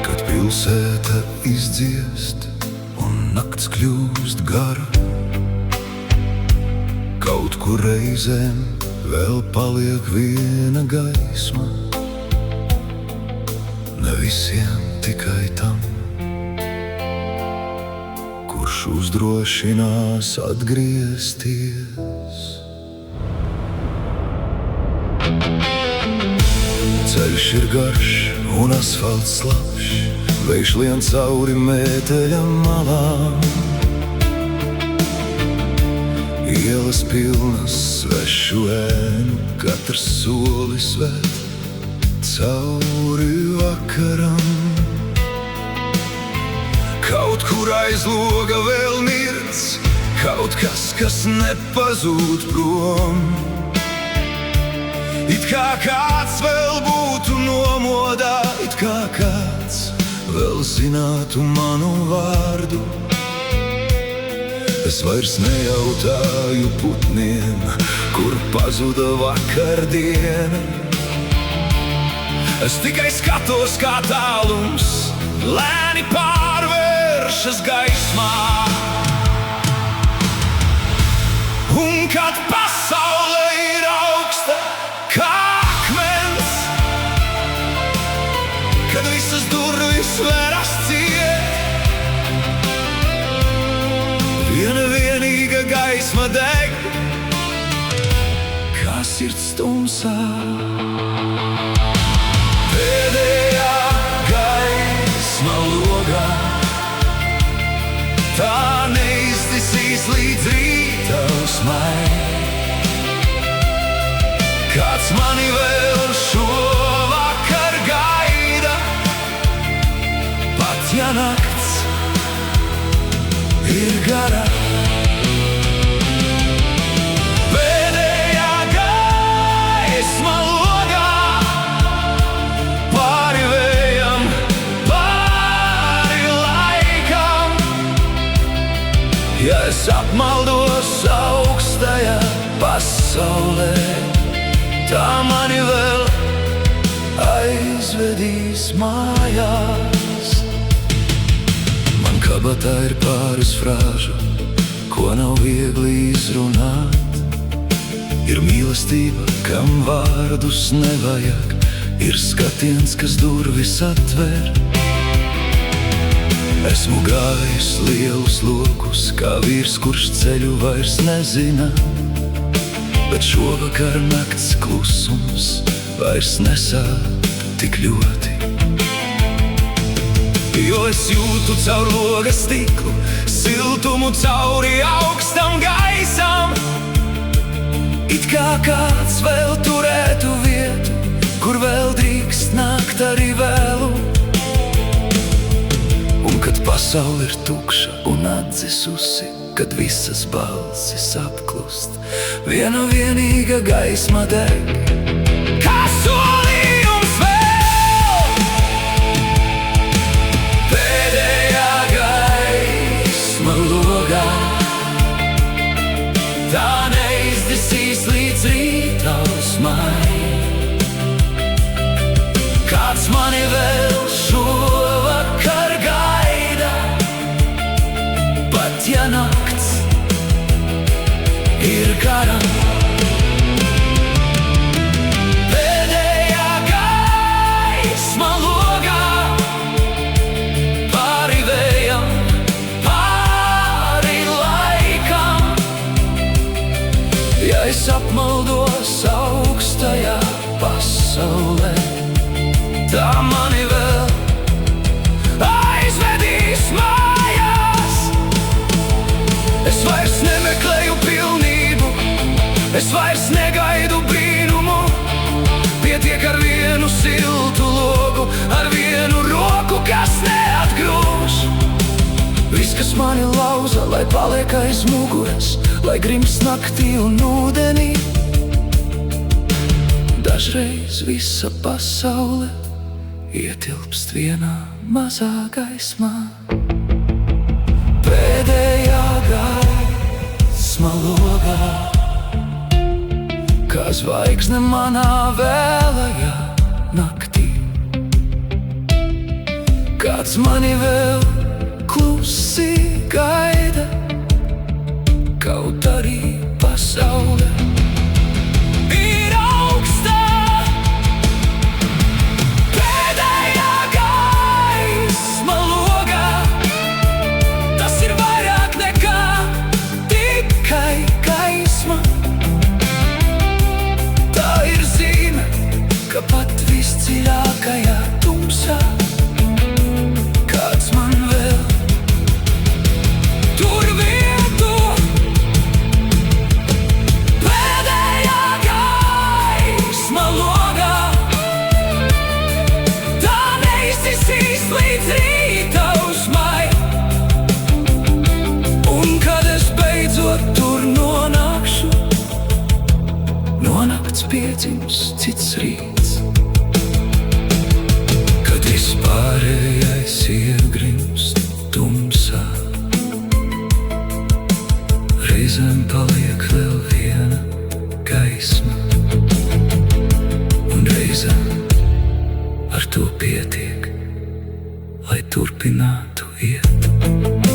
Kad pilsēta izdziest un nakts kļūst gara, kaut kur reizēm vēl paliek viena gaisma. Ne visiem, tikai tam, kurš uzdrošinās atgriezties. Ceļš ir garš un asfalts slapjš, vējš lien cauri mēteļam malām. Ielas pilnas svešu ēnu, katrs solis ved cauri vakaram. Kaut kur aiz loga vēl mirdz kaut kas, kas nepazūd prom. It kā kāds vēl būtu nomodā, it kā kāds vēl zinātu manu vārdu. Es vairs nejautāju putniem, kur pazuda vakardiena. Es tikai skatos, kā tālums lēni pārvēršas gaismā. Un kad pasaule ir augsta kā akmens, kad visas durvis veras ciet, viena vienīga gaisma deg, kā sirds tumsā. Pēdējā gaisma logā, tā neiztisīs līdz rīta usmai. Kāds mani vēl šovakar gaida, pat ja nakts ir gara. Pēdējā gaisma logā, pāri vējam, pāri laikam. Ja es apmaldos augstajā pasaulē, tā mani vēl aizvedīs mājās. Man kabatā ir pāris frāžu, ko nav viegli izrunāt. Ir mīlestība, kam vārdus nevajag, ir skatiens, kas durvis atver. Esmu gājis lielus lokus, kā vīrs, kurš ceļu vairs nezina. Bet šovakar nakts klusums vairs nesāp tik ļoti. Jo es jūtu caur loga stiklu siltumu cauri augstam gaisam. It kā kāds vēl turētu vietu, kur vēl drīkst nākt arī vēlu. Un kad pasaule ir tukša un atdzisusi, kad visas balsis apklust, viena vienīga gaisma deg, kā solījums vēl. Pēdējā gaisma logā, tā neizdzisīs līdz rīta usmai. Kāds mani vēl šovakar gaida, pat ja nakts ir gara. Pēdējā gaisma logā, pāri vējam, pāri laikam. Ja es apmaldos augstajā pasaulē, tā mani vēl aizvedīs mājās. Es vairs nemeklēju pilnību, es vairs negaidu brīnumu. Pietiek ar vienu siltu logu, ar vienu roku, kas neatgrūž. Viss, kas mani lauza, lai paliek aiz muguras, lai grimst naktī un ūdenī. Dažreiz visa pasaule ietilpst vienā mazā gaismā. Pēdējā gaisma logā, kā zvaigzne manā vēlajā naktī. Kāds mani vēl klusi gaida, kaut arī pasaule ir augstā. Pēdējā gaisma logā, tas ir vairāk nekā tikai gaisma. Tā ir zīme, ka pat visdziļākajā tumsā kāds man vēl tur vietu. Pēdējā gaisma logā, tā neizcisīs līdz rīta uzmai. Un kad es beidzot tur nonākšu, no nakts piedzims cits rīts. Kad vispārējais iegrimst tumsā, reizēm paliek vēl viena gaisma, un reizēm ar to pietiek, lai turpinātu iet.